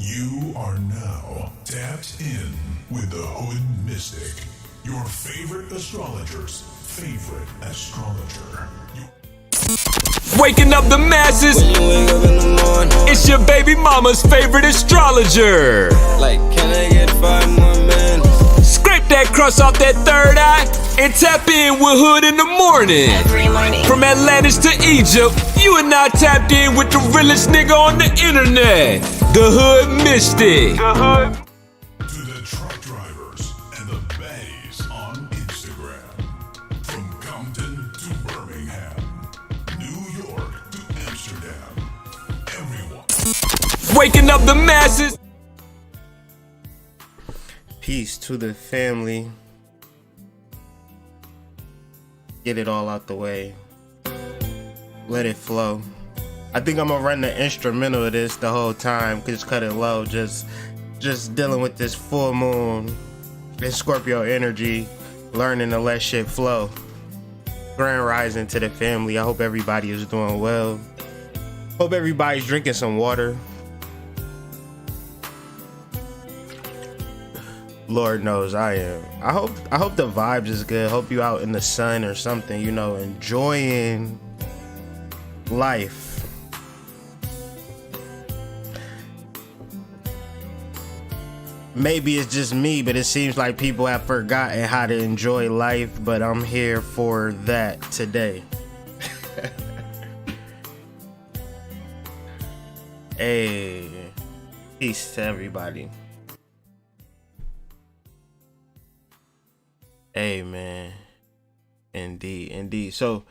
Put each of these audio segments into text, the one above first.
You are now tapped in with the Hood Mystic, your favorite astrologer's favorite astrologer. Waking up the masses. When you wake up in the morning, It's your baby mama's favorite astrologer. like, can I get 5 more minutes? Scrape that crust off that third eye and tap in with Hood in the morning. From Atlantis to Egypt, you are now tapped in with the realest nigga on the internet, the Hood Mystic. To the truck drivers and the baddies on Instagram. From Compton to Birmingham, New York to Amsterdam, everyone. Waking up the masses. Peace to the family. Get it all out the way. Let it flow. I think I'm gonna run the instrumental of this the whole time. Just cut it low. Just dealing with this full moon and Scorpio energy. Learning to let shit flow. Grand rising to the family. I hope everybody is doing well. Hope everybody's drinking some water. Lord knows I am. I hope the vibes is good. Hope you out in the sun or something, you know, enjoying life. Maybe it's just me, but it seems like people have forgotten how to enjoy life, but I'm here for that today. Hey, peace to everybody. Hey man, indeed. So,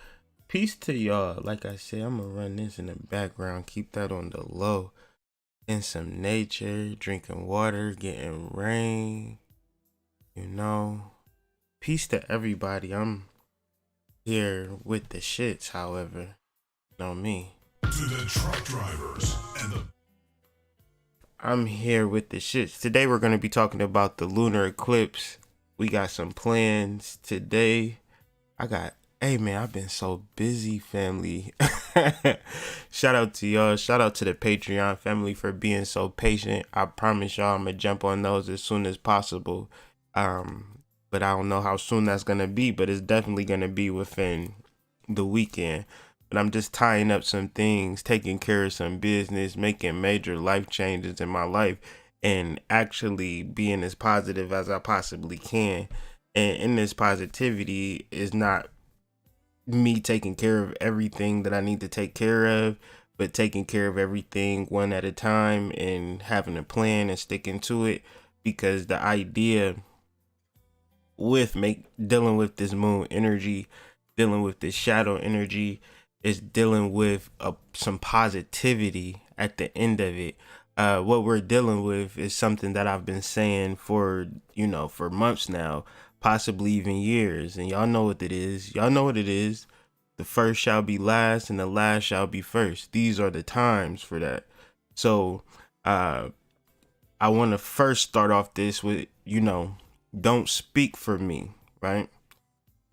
peace to y'all. Like I said, I'm gonna run this in the background, keep that on the low. In some nature, drinking water, getting rain. You know, peace to everybody. I'm here with the shits, however, you know me. To the truck drivers and the I'm here with the shits. Today we're gonna be talking about the lunar eclipse. We got some plans today. Hey man, I've been so busy, family. Shout out to y'all. Shout out to the Patreon family for being so patient. I promise y'all I'm gonna jump on those as soon as possible. But I don't know how soon that's gonna be, but it's definitely gonna be within the weekend. But I'm just tying up some things, taking care of some business, making major life changes in my life, and actually being as positive as I possibly can. And in this positivity is not me taking care of everything that I need to take care of, but taking care of everything one at a time and having a plan and sticking to it. Because the idea with dealing with this moon energy, dealing with this shadow energy, is dealing with some positivity at the end of it. What we're dealing with is something that I've been saying for months now, possibly even years. And y'all know what it is. The first shall be last and the last shall be first. These are the times for that. So I want to first start off this with, don't speak for me, right?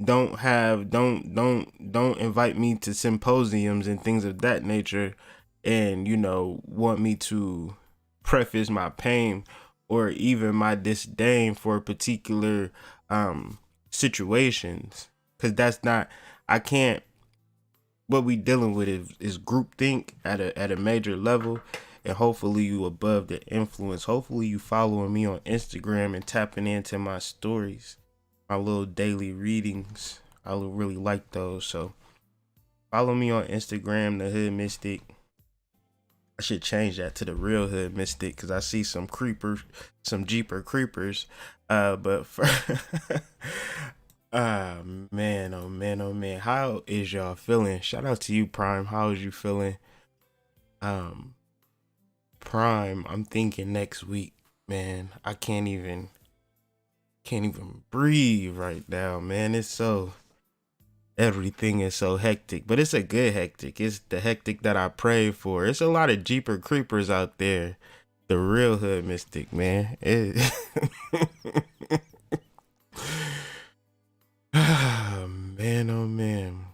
Don't invite me to symposiums and things of that nature and want me to preface my pain or even my disdain for particular situations, because that's not, I can't. What we dealing with is groupthink at a major level, and hopefully you above the influence. Hopefully you following me on Instagram and tapping into my stories, my little daily readings. I really like those, so follow me on Instagram, the Hood Mystic. I should change that to the real Hood Mystic, because I see some creepers, some Jeeper creepers. But for man, oh man, how is y'all feeling? Shout out to you, Prime. How is you feeling? Prime, I'm thinking next week, man. I can't even breathe right now, man. Everything is so hectic, but it's a good hectic. It's the hectic that I prayed for. It's a lot of Jeeper creepers out there. The real Hood Mystic, man. Oh man.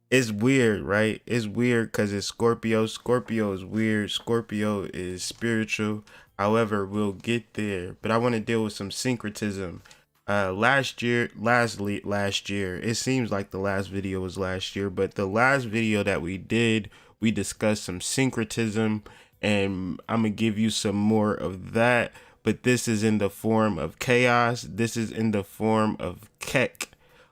It's weird, right? It's weird because it's Scorpio. Scorpio is weird. Scorpio is spiritual. However, we'll get there. But I want to deal with some syncretism. Last year, it seems like the last video was last year, but the last video that we did, we discussed some syncretism, and I'm gonna give you some more of that. But this is in the form of chaos. This is in the form of Kek.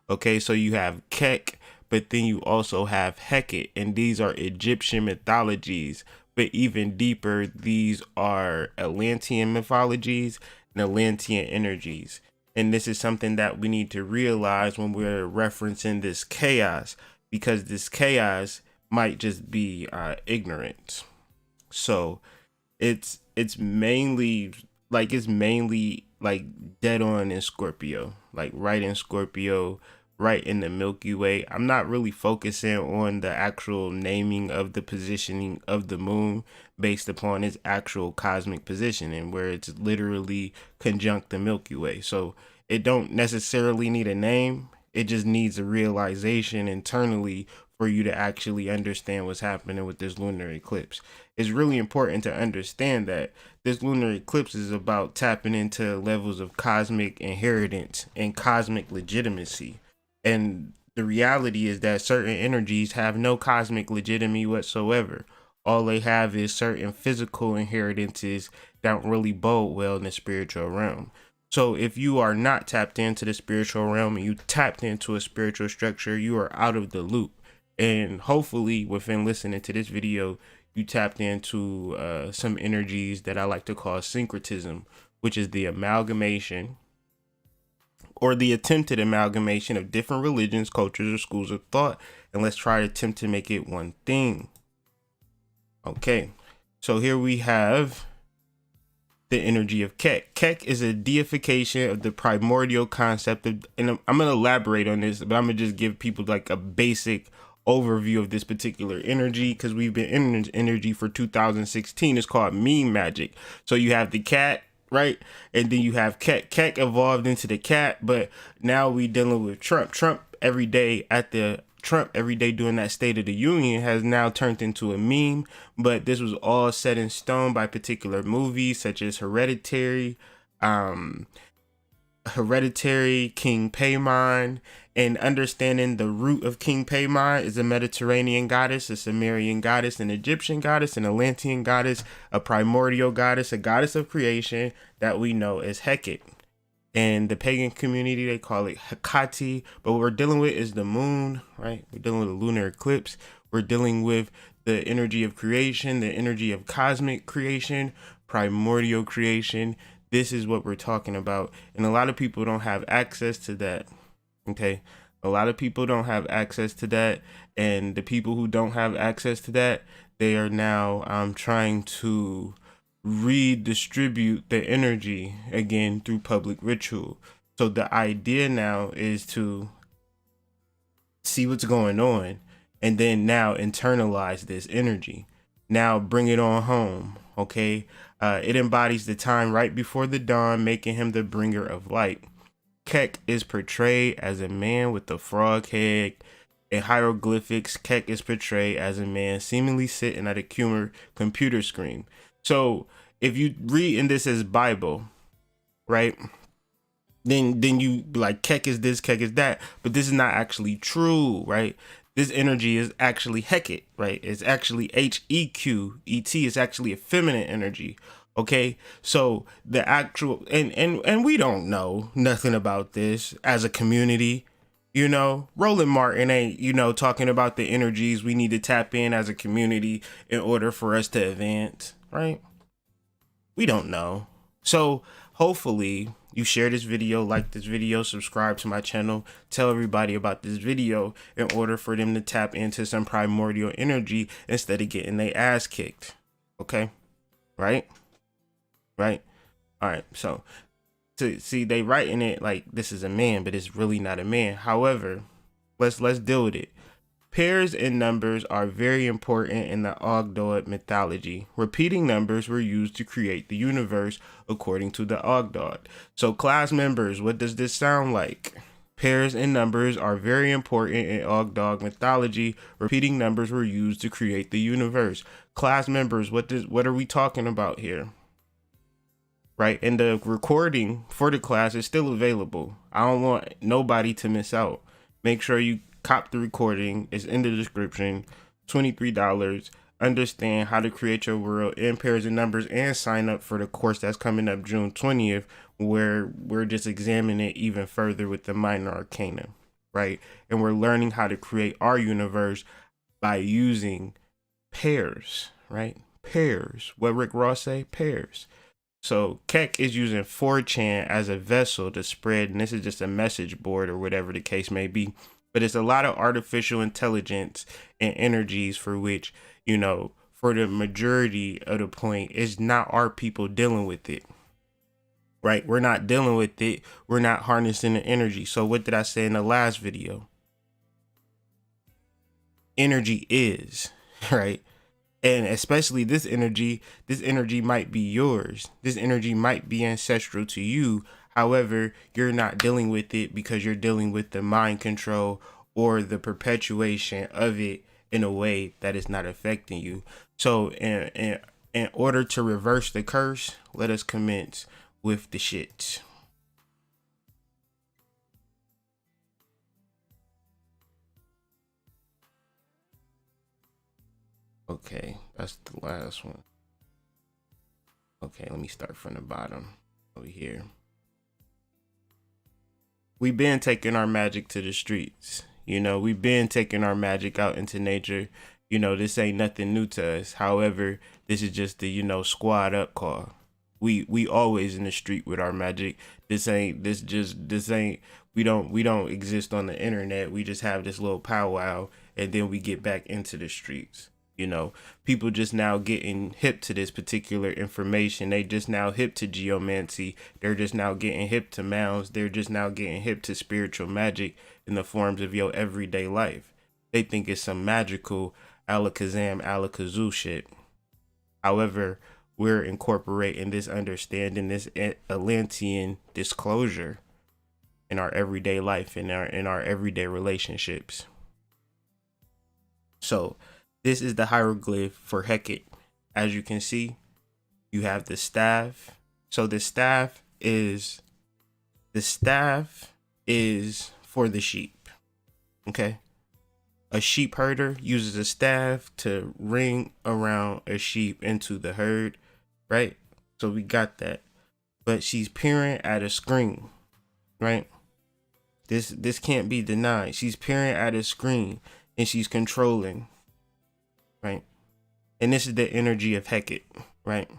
Okay, so you have Kek, but then you also have Heket, and these are Egyptian mythologies. But even deeper, these are Atlantean mythologies and Atlantean energies. And this is something that we need to realize when we're referencing this chaos, because this chaos might just be ignorance. So it's mainly like dead on in Scorpio, like right in Scorpio, right in the Milky Way. I'm not really focusing on the actual naming of the positioning of the moon based upon its actual cosmic positioning, where it's literally conjunct the Milky Way. So it don't necessarily need a name. It just needs a realization internally for you to actually understand what's happening with this lunar eclipse. It's really important to understand that this lunar eclipse is about tapping into levels of cosmic inheritance and cosmic legitimacy. And the reality is that certain energies have no cosmic legitimacy whatsoever. All they have is certain physical inheritances that don't really bode well in the spiritual realm. So if you are not tapped into the spiritual realm and you tapped into a spiritual structure, you are out of the loop. And hopefully within listening to this video, you tapped into some energies that I like to call syncretism, which is the amalgamation or the attempted amalgamation of different religions, cultures, or schools of thought. And let's try to attempt to make it one thing. Okay, so here we have the energy of Kek. Kek is a deification of the primordial concept of, and I'm going to elaborate on this, but I'm going to just give people like a basic overview of this particular energy, because we've been in this energy for 2016. It's called meme magic. So you have the cat, right? And then you have Kek. Kek evolved into the cat, but now we dealing with Trump. Trump every day during that State of the Union has now turned into a meme, but this was all set in stone by particular movies such as Hereditary, King Paimon, and understanding the root of King Paimon is a Mediterranean goddess, a Sumerian goddess, an Egyptian goddess, an Atlantean goddess, a primordial goddess, a goddess of creation that we know as Heket. And the pagan community, they call it Hecate. But what we're dealing with is the moon, right? We're dealing with a lunar eclipse. We're dealing with the energy of creation, the energy of cosmic creation, primordial creation. This is what we're talking about. And a lot of people don't have access to that. Okay. A lot of people don't have access to that. And the people who don't have access to that, they are now trying to redistribute the energy again through public ritual. So the idea now is to see what's going on and then now internalize this energy. Now bring it on home. Okay. It embodies the time right before the dawn, making him the bringer of light. Kek is portrayed as a man with a frog head. In hieroglyphics, Kek is portrayed as a man seemingly sitting at a computer screen. So if you read in this as Bible, right, then you be like, Kek is this, Kek is that, but this is not actually true, right? This energy is actually Heket, right? It's actually Heqet. It's actually a feminine energy. Okay, so the actual and we don't know nothing about this as a community. You know, Roland Martin ain't, talking about the energies we need to tap in as a community in order for us to advance, right? We don't know. So hopefully you share this video, like this video, subscribe to my channel, tell everybody about this video in order for them to tap into some primordial energy instead of getting their ass kicked. Okay, right? Right. All right. So to see, they writing it like this is a man, but it's really not a man. However, let's deal with it. Pairs and numbers are very important in the Ogdoad mythology. Repeating numbers were used to create the universe according to the Ogdoad. So class members, what does this sound like? Pairs and numbers are very important in Og Dog mythology. Repeating numbers were used to create the universe. Class members, what are we talking about here? Right, and the recording for the class is still available. I don't want nobody to miss out. Make sure you cop the recording. It's in the description. $23. Understand how to create your world in pairs and numbers, and sign up for the course that's coming up June 20th, where we're just examining it even further with the minor arcana, right? And we're learning how to create our universe by using pairs, right? Pairs. What Rick Ross say? Pairs. So Keck is using 4chan as a vessel to spread, and this is just a message board or whatever the case may be. But it's a lot of artificial intelligence and energies for which, you know, for the majority of the point, it's not our people dealing with it. Right? We're not dealing with it. We're not harnessing the energy. So what did I say in the last video? Energy is, right? And especially this energy might be yours. This energy might be ancestral to you. However, you're not dealing with it because you're dealing with the mind control or the perpetuation of it in a way that is not affecting you. So in order to reverse the curse, let us commence with the shit. Okay, that's the last one. Okay, let me start from the bottom over here. We've been taking our magic to the streets. You know, we've been taking our magic out into nature. You know, this ain't nothing new to us. However, this is just the, you know, squad up call. We always in the street with our magic. We don't exist on the internet. We just have this little powwow and then we get back into the streets. You know, people just now getting hip to this particular information. They just now hip to geomancy. They're just now getting hip to mounds. They're just now getting hip to spiritual magic in the forms of your everyday life. They think it's some magical alakazam, alakazoo shit. However, we're incorporating this understanding, this Atlantean disclosure in our everyday life, in our everyday relationships. So this is the hieroglyph for Hecate. As you can see, you have the staff. So the staff is for the sheep. Okay. A sheep herder uses a staff to ring around a sheep into the herd, right? So we got that. But she's peering at a screen, right? This can't be denied. She's peering at a screen and she's controlling. Right? And this is the energy of Hecate, right?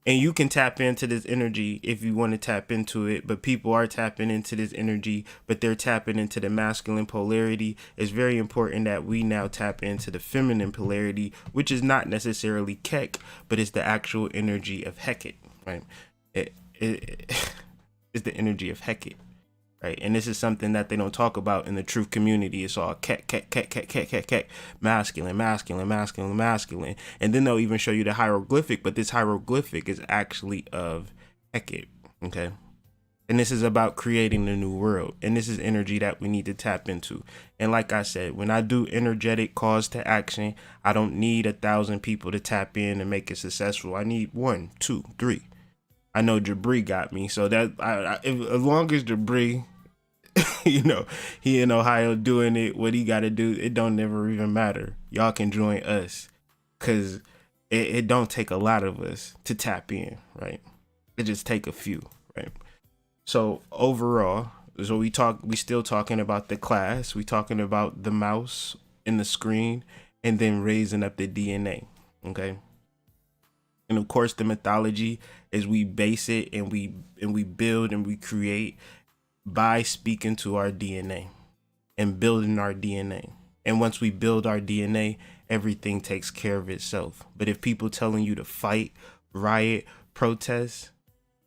And you can tap into this energy if you want to tap into it, but people are tapping into this energy, but they're tapping into the masculine polarity. It's very important that we now tap into the feminine polarity, which is not necessarily Keck, but it's the actual energy of Hecate, right? It's the energy of Hecate. Right, and this is something that they don't talk about in the truth community. It's all Keck, masculine, masculine, masculine, masculine. And then they'll even show you the hieroglyphic, but this hieroglyphic is actually of Hecate, okay? And this is about creating the new world. And this is energy that we need to tap into. And like I said, when I do energetic calls to action, I don't need 1,000 people to tap in and make it successful. I need 1, 2, 3. I know Jabri got me, so that as long as Jabri, you know, he in Ohio doing it, what he got to do, it don't never even matter. Y'all can join us, cause it don't take a lot of us to tap in, right? It just take a few, right? So overall, so we still talking about the class, we talking about the mouse in the screen, and then raising up the DNA, okay? And of course, the mythology is we base it and we build and we create by speaking to our DNA and building our DNA. And once we build our DNA, everything takes care of itself. But if people telling you to fight, riot, protest,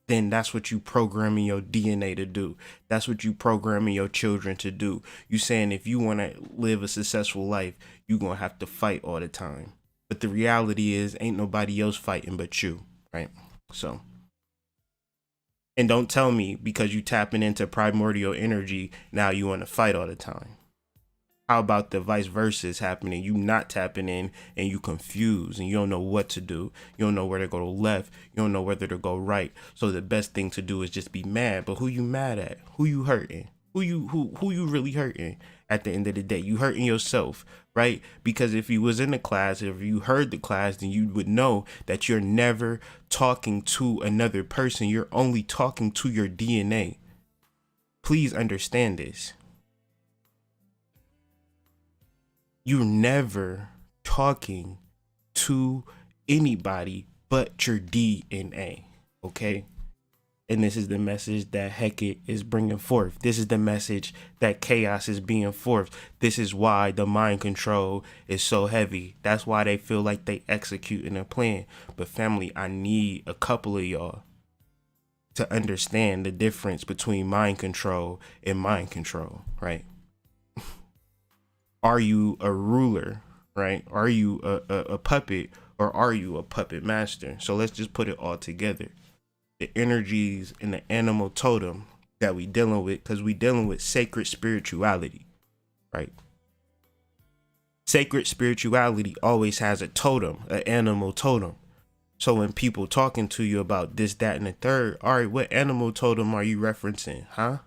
then that's what you programming your DNA to do. That's what you programming your children to do. You saying if you want to live a successful life, you're going to have to fight all the time. But the reality is ain't nobody else fighting but you, right? So, And don't tell me because you tapping into primordial energy, now you want to fight all the time. How about the vice versa is happening? You not tapping in and you confused and you don't know what to do. You don't know where to go to left. You don't know whether to go right. So the best thing to do is just be mad. But who you mad at? Who you hurting? Who you really hurting at the end of the day? You hurting yourself, right? Because if you was in the class, if you heard the class, then you would know that you're never talking to another person. You're only talking to your DNA. Please understand this. You're never talking to anybody but your DNA, okay? And this is the message that Hecate is bringing forth. This is the message that chaos is being forth. This is why the mind control is so heavy. That's why they feel like they executing a plan. But family, I need a couple of y'all to understand the difference between mind control and mind control, right? Are you a ruler, right? Are you a puppet, or are you a puppet master? So let's just put it all together. The energies in the animal totem that we dealing with, because we dealing with sacred spirituality, right? Sacred spirituality always has a totem, an animal totem. So when people talking to you about this, that, and the third, all right, what animal totem are you referencing, huh?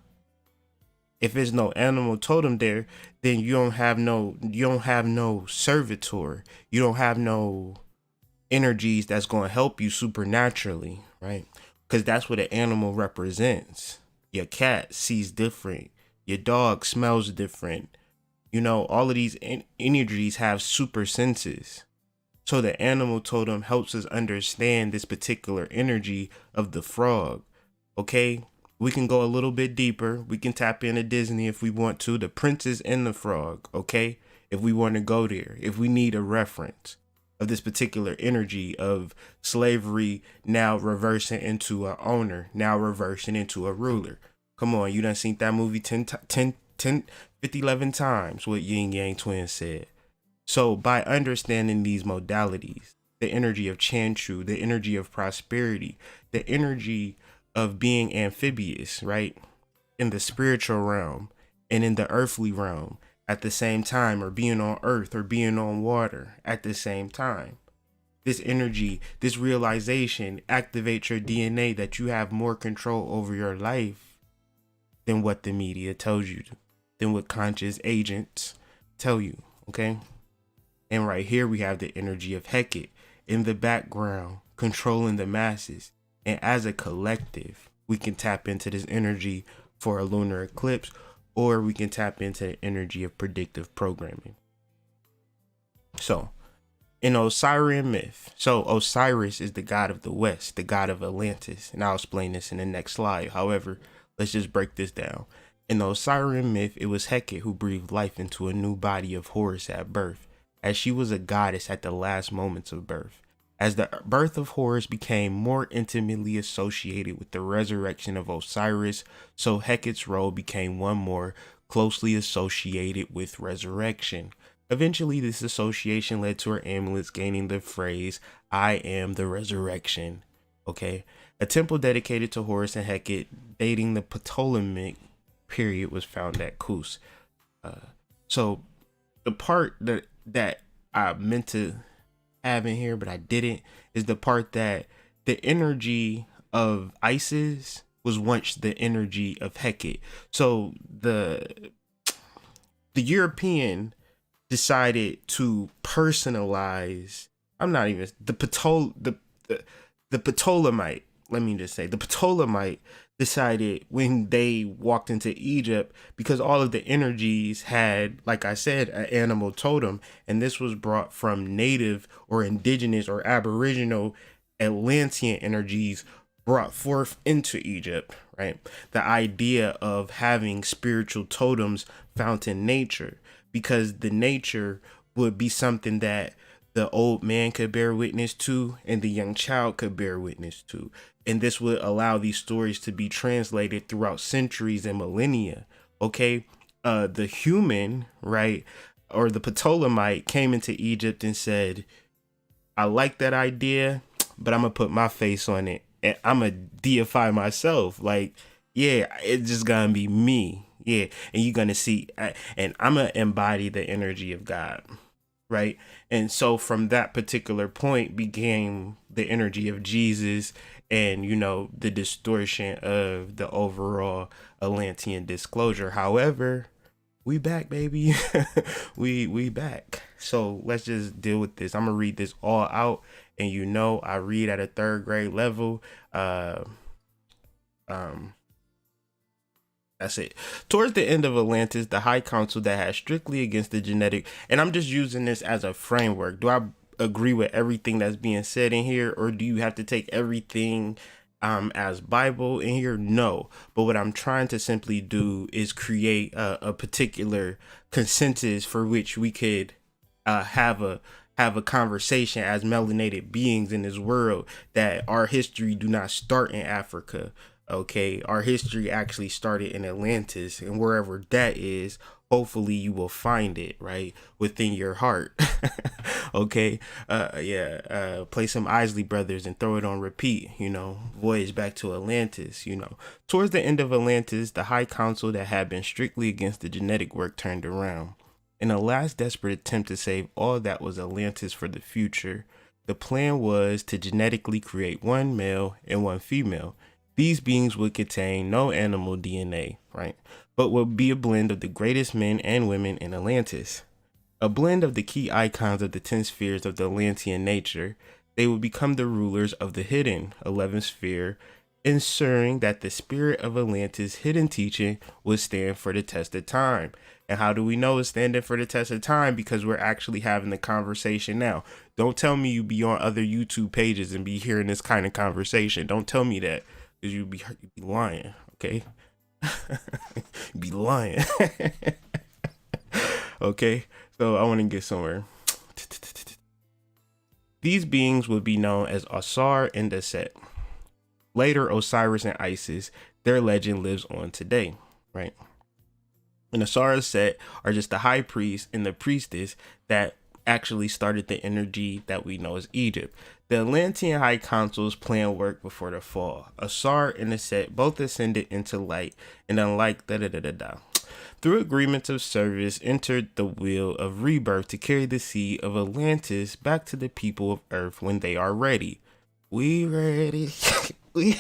If there's no animal totem there, then you don't have no servitor. You don't have no energies that's going to help you supernaturally, right? Because that's what an animal represents. Your cat sees different. Your dog smells different. You know, all of these energies have super senses. So the animal totem helps us understand this particular energy of the frog, okay? We can go a little bit deeper. We can tap into Disney if we want to. The Princess and the Frog, okay? If we want to go there. If we need a reference of this particular energy of slavery now reversing into an owner, now reversing into a ruler. Come on, you done seen that movie 11 times, what Yin Yang Twins said. So by understanding these modalities, the energy of Chanchu, the energy of prosperity, the energy of being amphibious, right? In the spiritual realm and in the earthly realm at the same time, or being on earth or being on water at the same time. This energy, this realization activates your DNA that you have more control over your life than what the media tells you, than what conscious agents tell you, okay? And right here we have the energy of Hecate in the background, controlling the masses. And as a collective, we can tap into this energy for a lunar eclipse, or we can tap into the energy of predictive programming. So, in Osirian myth, so Osiris is the god of the West, the god of Atlantis. And I'll explain this in the next slide. However, let's just break this down. In the Osirian myth, it was Hecate who breathed life into a new body of Horus at birth, as she was a goddess at the last moments of birth. As the birth of Horus became more intimately associated with the resurrection of Osiris, so Hecate's role became one more closely associated with resurrection. Eventually, this association led to her amulets gaining the phrase, "I am the resurrection." Okay, a temple dedicated to Horus and Hecate dating the Ptolemaic period was found at Kos. So the part that I meant to have in here, but I didn't, is the part that the energy of Isis was once the energy of Hecate. So the European decided to personalize. I'm not even the Ptolemite. Let me just say the Ptolemite decided when they walked into Egypt, because all of the energies had, like I said, an animal totem, and this was brought from native or indigenous or aboriginal Atlantean energies brought forth into Egypt, right? The idea of having spiritual totems found in nature, because the nature would be something that the old man could bear witness to and the young child could bear witness to. And this would allow these stories to be translated throughout centuries and millennia. Okay. The human, right, or the Ptolemite came into Egypt and said, I like that idea, but I'm going to put my face on it. and I'm a deify myself. Like, yeah, it's just gonna be me. Yeah, and you're gonna see, and I'm gonna embody the energy of God, right? And so from that particular point became the energy of Jesus, and the distortion of the overall Atlantean disclosure. However, we back, baby. we back. So let's just deal with this. I'm gonna read this all out, and I read at a third grade level. That's it. Towards the end of Atlantis, the High Council that had strictly against the genetic, and I'm just using this as a framework. Do I agree with everything that's being said in here, or do you have to take everything as Bible in here? No. But what I'm trying to simply do is create a particular consensus for which we could have a conversation as melanated beings in this world, that our history do not start in Africa. Okay, our history actually started in Atlantis, and wherever that is, hopefully you will find it right within your heart. Okay, play some Isley Brothers and throw it on repeat. Voyage back to Atlantis. Towards the end of Atlantis, the High Council that had been strictly against the genetic work turned around. In a last desperate attempt to save all that was Atlantis for the future, the plan was to genetically create one male and one female. These beings would contain no animal DNA, right? But would be a blend of the greatest men and women in Atlantis. A blend of the key icons of the 10 spheres of the Atlantean nature. They would become the rulers of the hidden 11th sphere, ensuring that the spirit of Atlantis' hidden teaching would stand for the test of time. And how do we know it's standing for the test of time? Because we're actually having the conversation now. Don't tell me you be on other YouTube pages and be hearing this kind of conversation. Don't tell me that. Because you'd be lying, okay? You'd be lying. Okay, so I want to get somewhere. These beings would be known as Osar and Aset. Later, Osiris and Isis, their legend lives on today, right? And Osar and Set are just the high priest and the priestess that actually started the energy that we know as Egypt. The Atlantean High Council's plan worked before the fall. Asar and Aset both ascended into light, and unlike through agreements of service, entered the wheel of rebirth to carry the seed of Atlantis back to the people of Earth when they are ready. We ready. We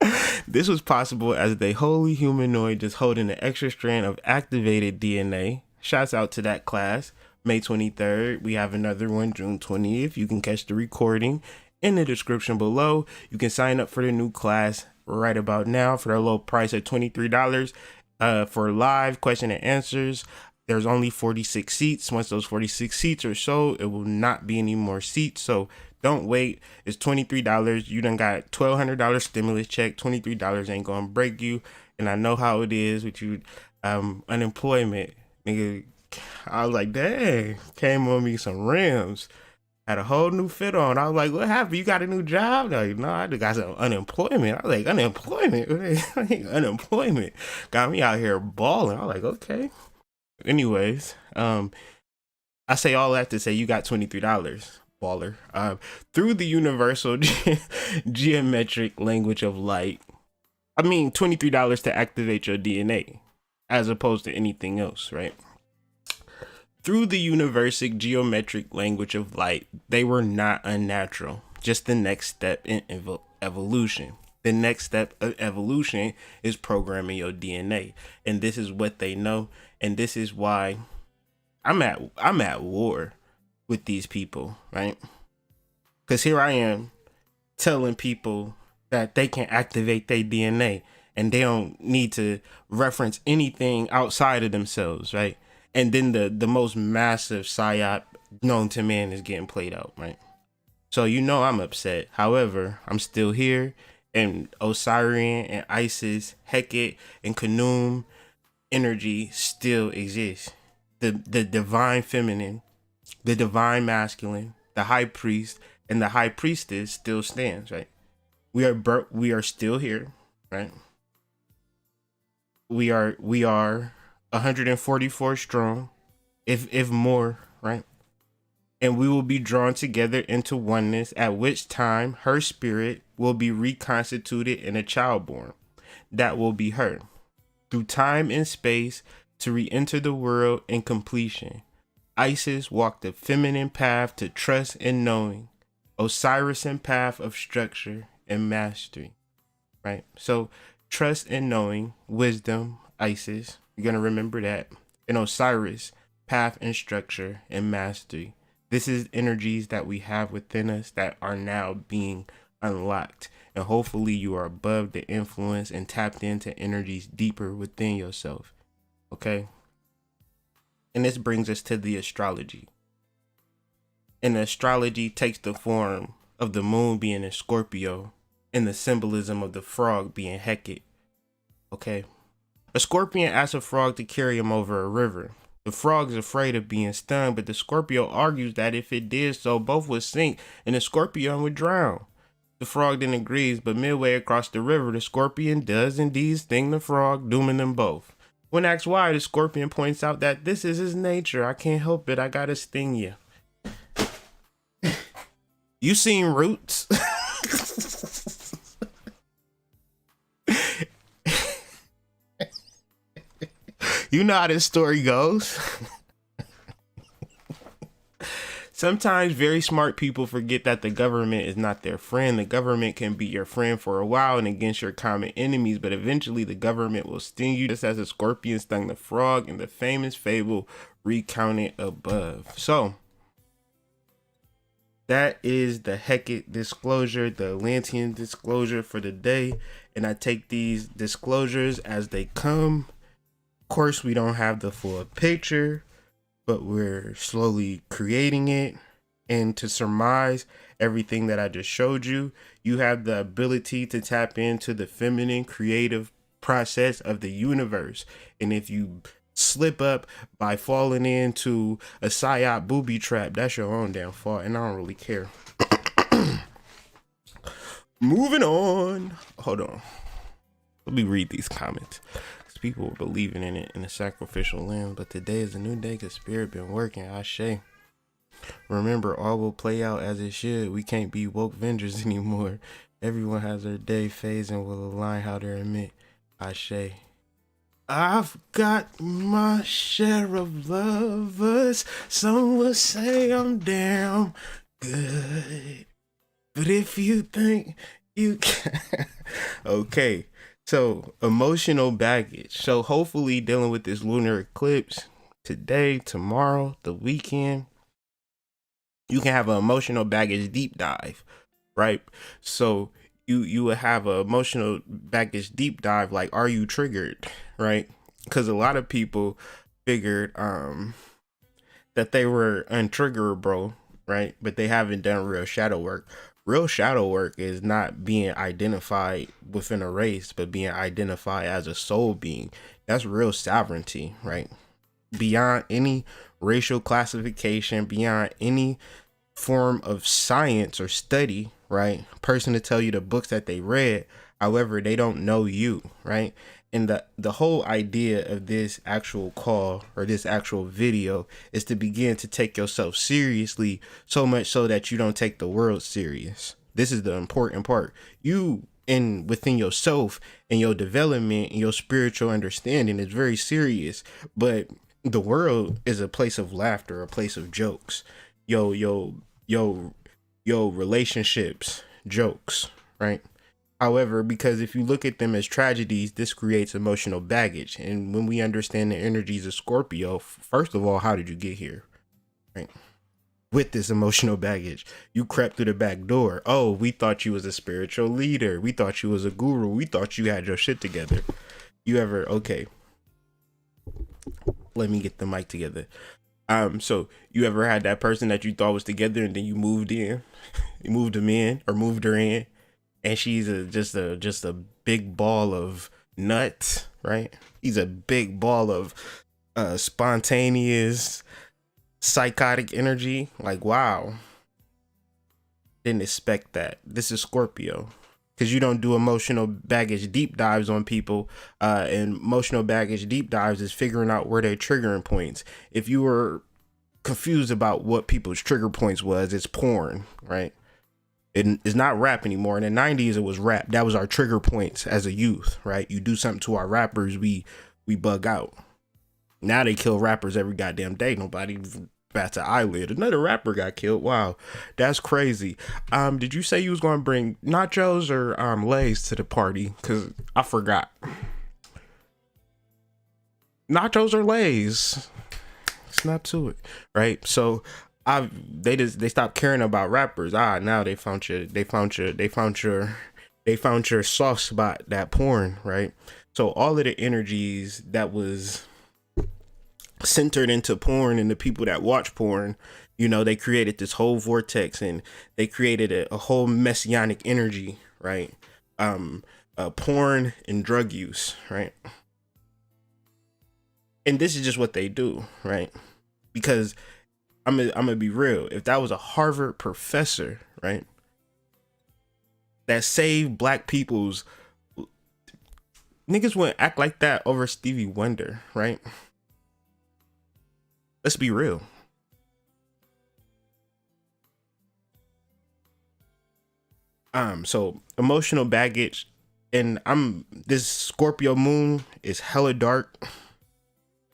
ready. This was possible as the holy humanoid just holding an extra strand of activated DNA. Shouts out to that class. May 23rd, we have another one, June 20th. You can catch the recording in the description below. You can sign up for the new class right about now for the low price of $23 for live question and answers. There's only 46 seats. Once those 46 seats are sold, it will not be any more seats. So don't wait. It's $23. You done got $1,200 stimulus check. $23 ain't gonna break you. And I know how it is with you, unemployment, nigga. I was like, dang, came on me some rims, had a whole new fit on. I was like, what happened? You got a new job? They're like, no, I just got some unemployment. I was like, unemployment? Unemployment got me out here balling. I was like, okay. Anyways, I say all that to say you got $23, baller. Through the universal geometric language of light. I mean, $23 to activate your DNA as opposed to anything else, right? Through the universal geometric language of light, they were not unnatural, just the next step in evolution. The next step of evolution is programming your DNA. And this is what they know. And this is why I'm at war with these people, right? Because here I am telling people that they can activate their DNA and they don't need to reference anything outside of themselves, right? And then the most massive psyop known to man is getting played out, right? So I'm upset. However, I'm still here, and Osirian and Isis, Hecate and Khnum energy still exists. The divine feminine, the divine masculine, the high priest, and the high priestess still stands, right? We are still here, right? We are 144 strong, if more, right? and we will be drawn together into oneness, at which time her spirit will be reconstituted in a child born. That will be her. Through time and space to re-enter the world in completion. Isis walked the feminine path to trust and knowing. Osiris in path of structure and mastery. Right? So trust and knowing, wisdom, Isis. You're going to remember that. And Osiris, path and structure and mastery. This is energies that we have within us that are now being unlocked. And hopefully you are above the influence and tapped into energies deeper within yourself. Okay? And this brings us to the astrology. And the astrology takes the form of the moon being in Scorpio and the symbolism of the frog being Hecate. Okay? A scorpion asks a frog to carry him over a river. The frog is afraid of being stung, but the Scorpio argues that if it did so, both would sink and the scorpion would drown. The frog then agrees, but midway across the river, the scorpion does indeed sting the frog, dooming them both. When asked why, the scorpion points out that this is his nature. I can't help it. I gotta sting you. You seen Roots? You know how this story goes. Sometimes very smart people forget that the government is not their friend. The government can be your friend for a while and against your common enemies, but eventually the government will sting you, just as a scorpion stung the frog in the famous fable recounted above. So that is the Hecate disclosure, the Atlantean disclosure for the day. And I take these disclosures as they come. Of course, we don't have the full picture, but we're slowly creating it. And to surmise everything that I just showed you, you have the ability to tap into the feminine creative process of the universe. And if you slip up by falling into a psyop booby trap, that's your own damn fault, and I don't really care. Moving on. Hold on. Let me read these comments. People were believing in it in the sacrificial lamb, but today is a new day because spirit been working. Ashe. Remember, all will play out as it should. We can't be woke Vengers anymore. Everyone has their day, phase, and will align how they're meant. Ashe. I've got my share of lovers. Some will say I'm damn good, but if you think you can. Okay. So, emotional baggage. So, hopefully dealing with this lunar eclipse today, tomorrow, the weekend, you can have an emotional baggage deep dive, right? So, you would have an emotional baggage deep dive, like, are you triggered, right? Because a lot of people figured that they were untriggerable, right? But they haven't done real shadow work. Real shadow work is not being identified within a race, but being identified as a soul being. That's real sovereignty, right? Beyond any racial classification, beyond any form of science or study, right? Person to tell you the books that they read, however, they don't know you, right? And the whole idea of this actual call or this actual video is to begin to take yourself seriously, so much so that you don't take the world serious. This is the important part. You within yourself and your development and your spiritual understanding is very serious, but the world is a place of laughter, a place of jokes. Yo, relationships, jokes, right? However, because if you look at them as tragedies, this creates emotional baggage. And when we understand the energies of Scorpio, first of all, how did you get here? Right? With this emotional baggage, you crept through the back door. Oh, we thought you was a spiritual leader. We thought you was a guru. We thought you had your shit together. Okay. Let me get the mic together. So you ever had that person that you thought was together and then you moved them in or moved her in? And she's just a big ball of nuts, right? He's a big ball of spontaneous, psychotic energy. Like, wow. Didn't expect that. This is Scorpio. Because you don't do emotional baggage deep dives on people. And emotional baggage deep dives is figuring out where they're triggering points. If you were confused about what people's trigger points was. It's porn, right? It's not rap anymore. In the 90s, it was rap. That was our trigger points as a youth, right? You do something to our rappers, we bug out. Now they kill rappers every goddamn day. Nobody bats an eyelid. Another rapper got killed. Wow, that's crazy. Did you say you was going to bring nachos or Lay's to the party? Because I forgot. Nachos or Lay's? Snap to it, right? So they stopped caring about rappers. Now they found your soft spot, that porn, right? So all of the energies that was centered into porn and the people that watch porn, you know, they created this whole vortex and they created a whole messianic energy, right? Porn and drug use, right? And this is just what they do, right? Because I'm gonna be real. If that was a Harvard professor, right, that saved black people's, niggas wouldn't act like that over Stevie Wonder, right? Let's be real. So emotional baggage, and this Scorpio moon is hella dark.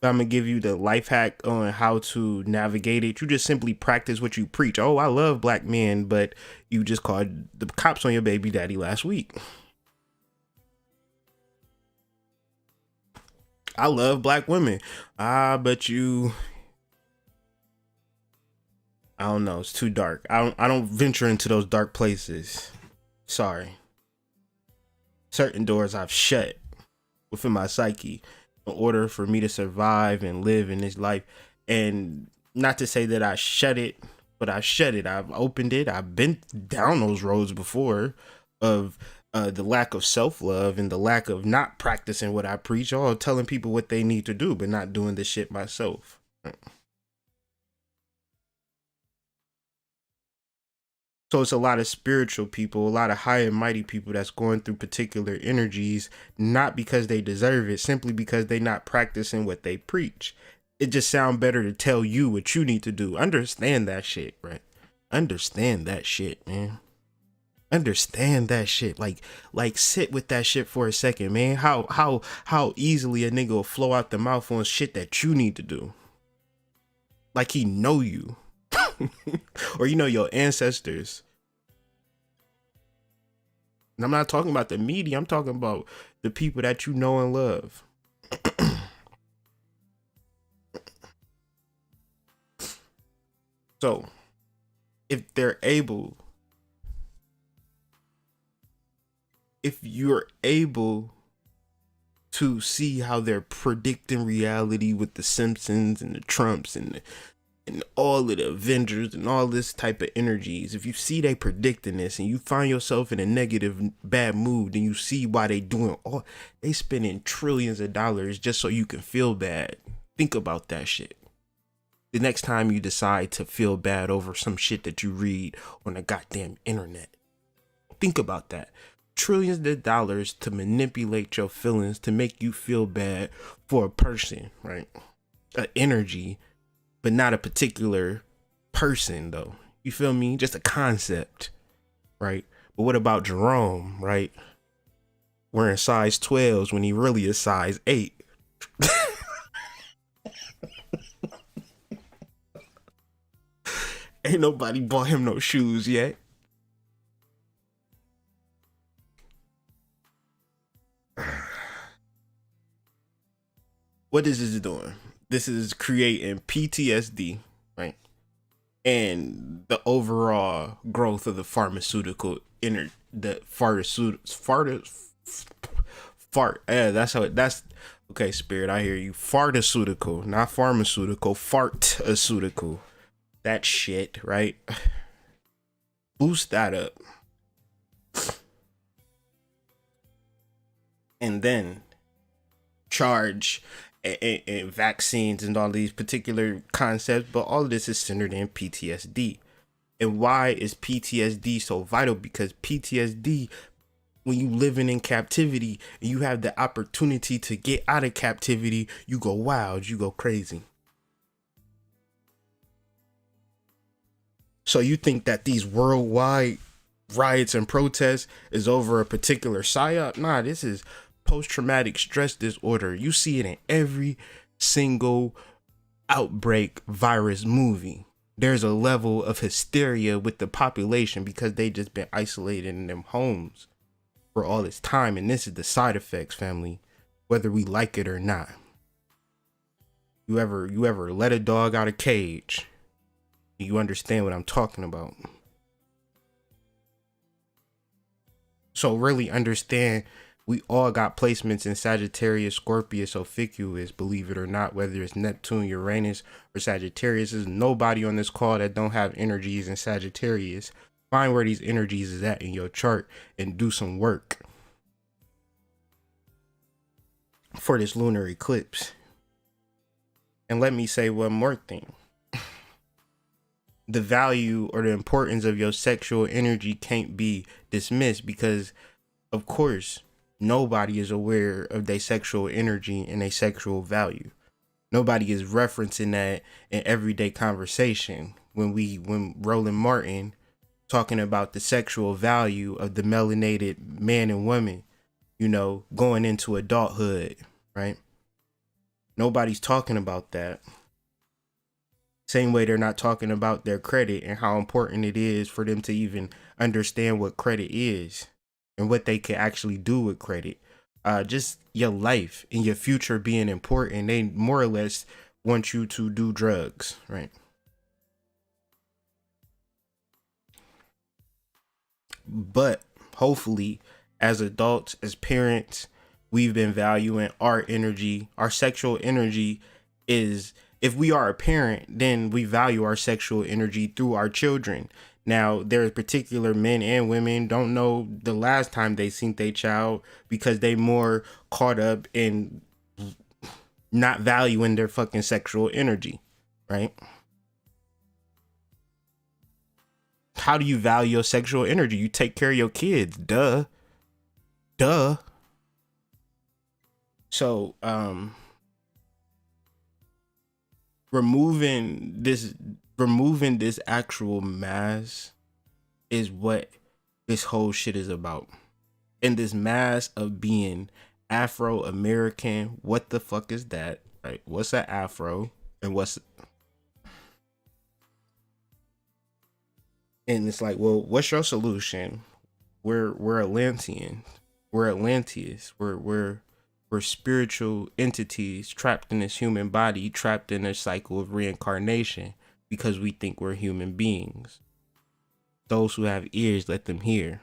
I'm gonna give you the life hack on how to navigate it. You just simply practice what you preach. Oh, I love black men, but you just called the cops on your baby daddy last week. I love black women. But you, I don't know. It's too dark. I don't venture into those dark places. Sorry. Certain doors I've shut within my psyche in order for me to survive and live in this life. And not to say that I shut it, but I shut it. I've opened it. I've been down those roads before of the lack of self-love and the lack of not practicing what I preach, or telling people what they need to do, but not doing this shit myself. So it's a lot of spiritual people, a lot of high and mighty people that's going through particular energies, not because they deserve it, simply because they not practicing what they preach. It just sounds better to tell you what you need to do. Understand that shit, right? Understand that shit, man. Understand that shit. Like sit with that shit for a second, man. How easily a nigga will flow out the mouth on shit that you need to do. Like he know you. Or you know your ancestors. And I'm not talking about the media, I'm talking about the people that you know and love. So if you're able to see how they're predicting reality with the Simpsons and the Trumps and all of the Avengers and all this type of energies, if you see they predicting this and you find yourself in a negative, bad mood, then you see why they spending trillions of dollars just so you can feel bad. Think about that shit. The next time you decide to feel bad over some shit that you read on the goddamn internet, think about that. Trillions of dollars to manipulate your feelings, to make you feel bad for a person, right? An energy, but not a particular person, though. You feel me? Just a concept, right? But what about Jerome, right? Wearing size 12s when he really is size 8. Ain't nobody bought him no shoes yet. What is this doing? This is creating PTSD, right? And the overall growth of the pharmaceutical that's okay, Spirit, I hear you. Fartaceutical, not pharmaceutical, fartaceutical. That shit, right? Boost that up. And then charge and vaccines and all these particular concepts, but all of this is centered in PTSD. And why is PTSD so vital? Because PTSD, when you living in captivity and you have the opportunity to get out of captivity, you go wild, you go crazy. So you think that these worldwide riots and protests is over a particular psyop? Nah, this is post-traumatic stress disorder. You see it in every single outbreak virus movie. There's a level of hysteria with the population because they just been isolated in them homes for all this time. And this is the side effects, family, whether we like it or not. You ever let a dog out of cage? You understand what I'm talking about. So really understand, we all got placements in Sagittarius, Scorpius, Ophiuchus, believe it or not, whether it's Neptune, Uranus, or Sagittarius. There's nobody on this call that don't have energies in Sagittarius. Find where these energies is at in your chart and do some work for this lunar eclipse. And let me say one more thing. The value or the importance of your sexual energy can't be dismissed because, of course, nobody is aware of their sexual energy and their sexual value. Nobody is referencing that in everyday conversation. When Roland Martin talking about the sexual value of the melanated man and woman, you know, going into adulthood, right? Nobody's talking about that. Same way they're not talking about their credit and how important it is for them to even understand what credit is and what they can actually do with credit. Just your life and your future being important. They more or less want you to do drugs, right? But hopefully, as adults, as parents, we've been valuing our energy. Our sexual energy is, if we are a parent, then we value our sexual energy through our children. Now, there's particular men and women don't know the last time they seen their child because they more caught up in not valuing their fucking sexual energy, right? How do you value your sexual energy? You take care of your kids, duh. So, removing this actual mask is what this whole shit is about. And this mask of being Afro-American, what the fuck is that? Right? What's an Afro? And it's like, well, what's your solution? We're Atlanteans. We're Atlanteans. We're spiritual entities trapped in this human body, trapped in a cycle of reincarnation because we think we're human beings. Those who have ears, let them hear.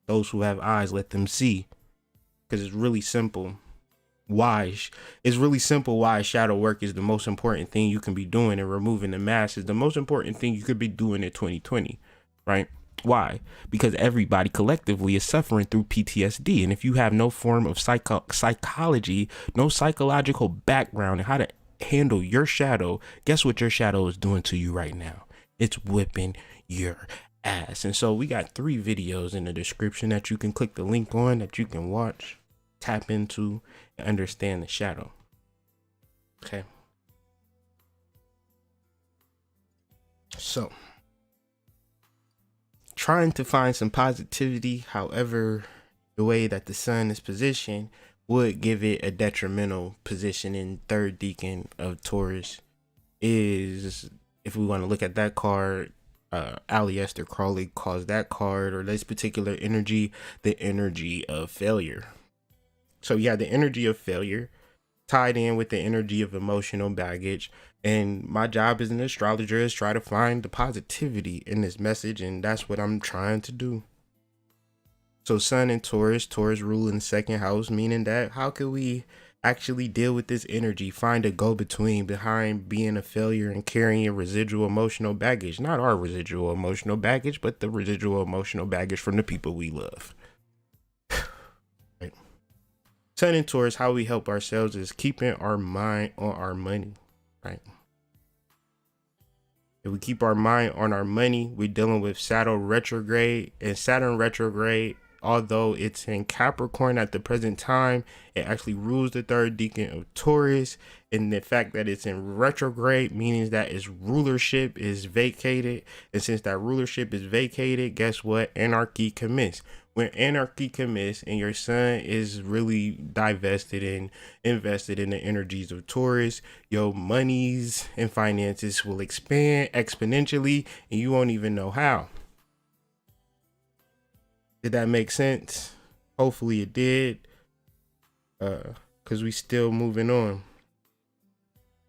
Those who have eyes, let them see. Because it's really simple. It's really simple why shadow work is the most important thing you can be doing, and removing the mask is the most important thing you could be doing in 2020, right? Why? Because everybody collectively is suffering through PTSD. And if you have no form of psychology, no psychological background on how to handle your shadow, guess what your shadow is doing to you right now? It's whipping your ass. And so we got 3 videos in the description that you can click the link on, that you can watch, tap into, and understand the shadow. Okay. So, trying to find some positivity, however, the way that the sun is positioned would give it a detrimental position in 3rd decan of Taurus. Is, if we want to look at that card, Aleister Crowley calls that card, or this particular energy, the energy of failure. So you have the energy of failure tied in with the energy of emotional baggage. And my job as an astrologer is try to find the positivity in this message. And that's what I'm trying to do. So Sun in Taurus rule in the 2nd house, meaning that how can we actually deal with this energy, find a go-between behind being a failure and carrying a residual emotional baggage, not our residual emotional baggage, but the residual emotional baggage from the people we love. Right. Sun in Taurus, how we help ourselves is keeping our mind on our money, right? If we keep our mind on our money, we're dealing with Saturn retrograde, and Saturn retrograde although it's in Capricorn at the present time, it actually rules the third decan of Taurus. And the fact that it's in retrograde means that its rulership is vacated. And since that rulership is vacated, guess what? Anarchy commits. When anarchy commits and your sun is really divested and invested in the energies of Taurus, your monies and finances will expand exponentially and you won't even know how. Did that make sense? Hopefully it did. Because we still moving on.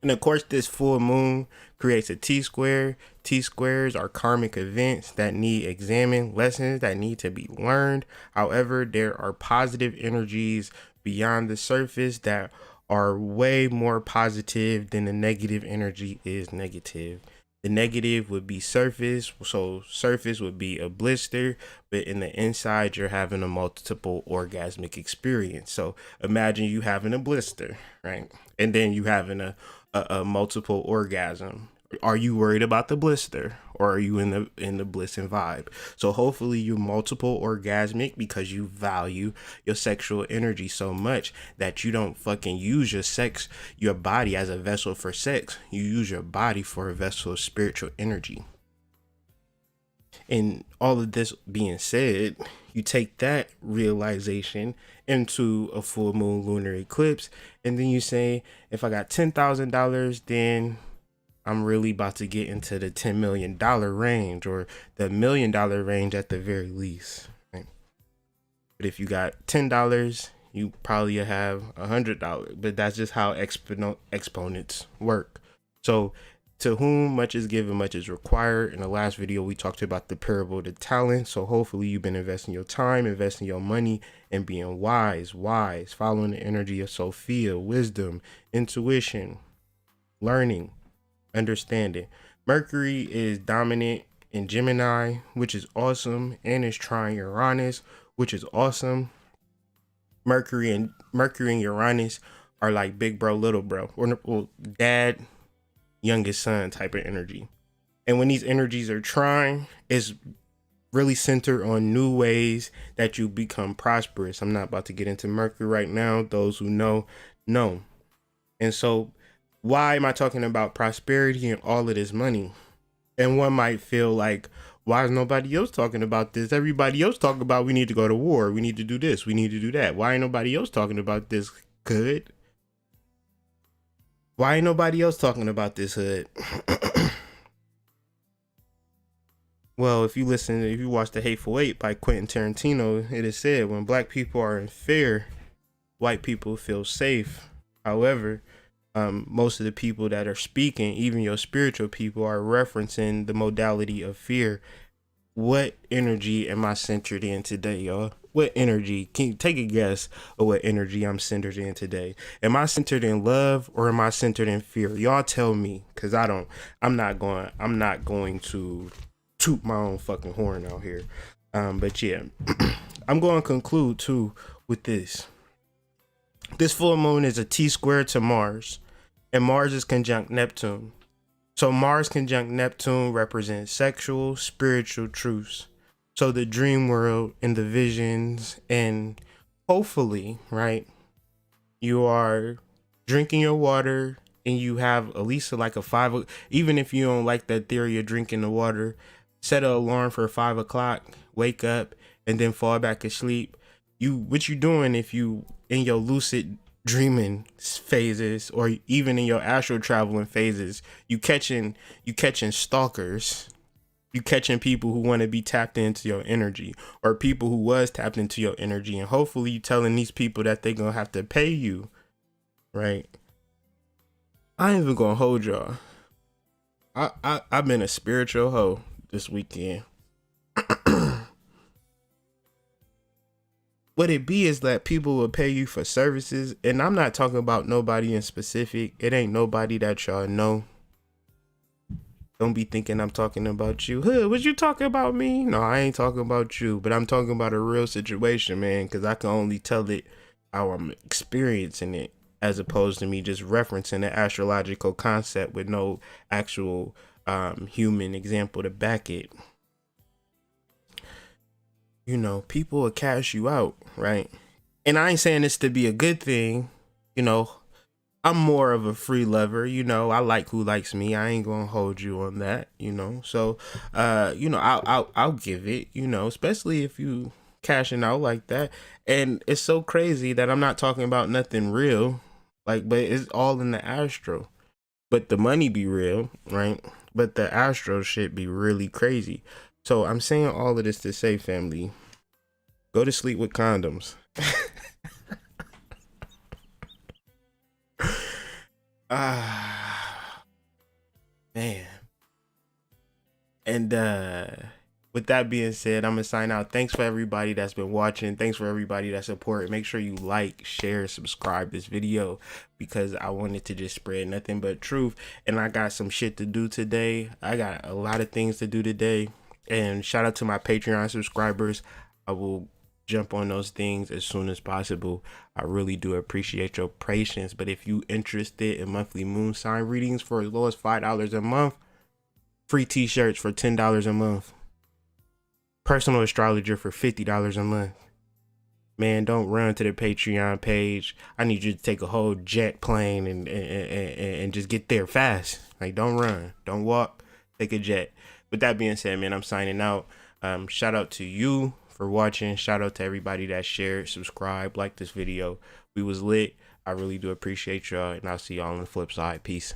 And of course, this full moon creates a T-square. T-squares are karmic events that need examined, lessons that need to be learned. However, there are positive energies beyond the surface that are way more positive than the negative energy is negative. The negative would be surface, so surface would be a blister, but in the inside you're having a multiple orgasmic experience. So imagine you having a blister, right? And then you having a multiple orgasm. Are you worried about the blister, or are you in the bliss and vibe? So hopefully you're multiple orgasmic because you value your sexual energy so much that you don't fucking use your body as a vessel for sex. You use your body for a vessel of spiritual energy. And all of this being said, you take that realization into a full moon lunar eclipse, and then you say, if I got $10,000, then I'm really about to get into the $10 million range, or the $1 million range at the very least. Right? But if you got $10, you probably have $100. But that's just how exponents work. So to whom much is given, much is required. In the last video, we talked about the parable of the talent. So hopefully you've been investing your time, investing your money, and being wise, following the energy of Sophia, wisdom, intuition, learning, understanding. Mercury is dominant in Gemini, which is awesome, and is trying Uranus, which is awesome. Mercury and Uranus are like big bro, little bro, or dad, youngest son type of energy. And when these energies are trying, it's really centered on new ways that you become prosperous. I'm not about to get into Mercury right now. Those who know. And so why am I talking about prosperity and all of this money? And one might feel like, why is nobody else talking about this? Everybody else talking about we need to go to war. We need to do this. We need to do that. Why ain't nobody else talking about this? Good. Why ain't nobody else talking about this, hood? Well, if you watch The Hateful Eight by Quentin Tarantino, it is said when black people are in fear, white people feel safe. However, most of the people that are speaking, even your spiritual people, are referencing the modality of fear. What energy am I centered in today, y'all? What energy? Can you take a guess of what energy I'm centered in today? Am I centered in love, or am I centered in fear? Y'all tell me, because I'm not going to toot my own fucking horn out here. But yeah, I'm going to conclude too with this. This full moon is a T-square to Mars, and Mars is conjunct Neptune. So Mars conjunct Neptune represents sexual, spiritual truths. So the dream world and the visions, and hopefully, right, you are drinking your water and you have at least like a 5, even if you don't like that theory of drinking the water, set an alarm for 5 o'clock, wake up, and then fall back asleep. What you doing if you in your lucid dreaming phases, or even in your astral traveling phases, you catching stalkers, you catching people who want to be tapped into your energy, or people who was tapped into your energy, and hopefully you telling these people that they gonna have to pay you, right? I ain't even gonna hold y'all. I've been a spiritual hoe this weekend. What it be is that people will pay you for services, and I'm not talking about nobody in specific. It ain't nobody that y'all know. Don't be thinking I'm talking about you. Huh, was you talking about me? No, I ain't talking about you, but I'm talking about a real situation, man, because I can only tell it how I'm experiencing it, as opposed to me just referencing an astrological concept with no actual human example to back it. you know, people will cash you out, right? And I ain't saying this to be a good thing, you know. I'm more of a free lover, you know. I like who likes me. I ain't gonna hold you on that, you know. So, you know, I'll give it, you know, especially if you cashing out like that. And it's so crazy that I'm not talking about nothing real, like, but it's all in the astro. But the money be real, right? But the astro shit be really crazy. So I'm saying all of this to say, family, go to sleep with condoms. Man. And with that being said, I'm gonna sign out. Thanks for everybody that's been watching. Thanks for everybody that support. Make sure you like, share, subscribe this video, because I wanted to just spread nothing but truth. And I got some shit to do today. I got a lot of things to do today. And shout out to my Patreon subscribers. I will jump on those things as soon as possible. I really do appreciate your patience. But if you interested in monthly moon sign readings for as low as $5 a month, free t-shirts for $10 a month, personal astrologer for $50 a month, man, don't run to the Patreon page. I need you to take a whole jet plane and just get there fast. Like, don't run, don't walk, take a jet. With that being said, man, I'm signing out. Shout out to you for watching. Shout out to everybody that shared, subscribe, like this video. We was lit. I really do appreciate y'all, and I'll see y'all on the flip side. Peace.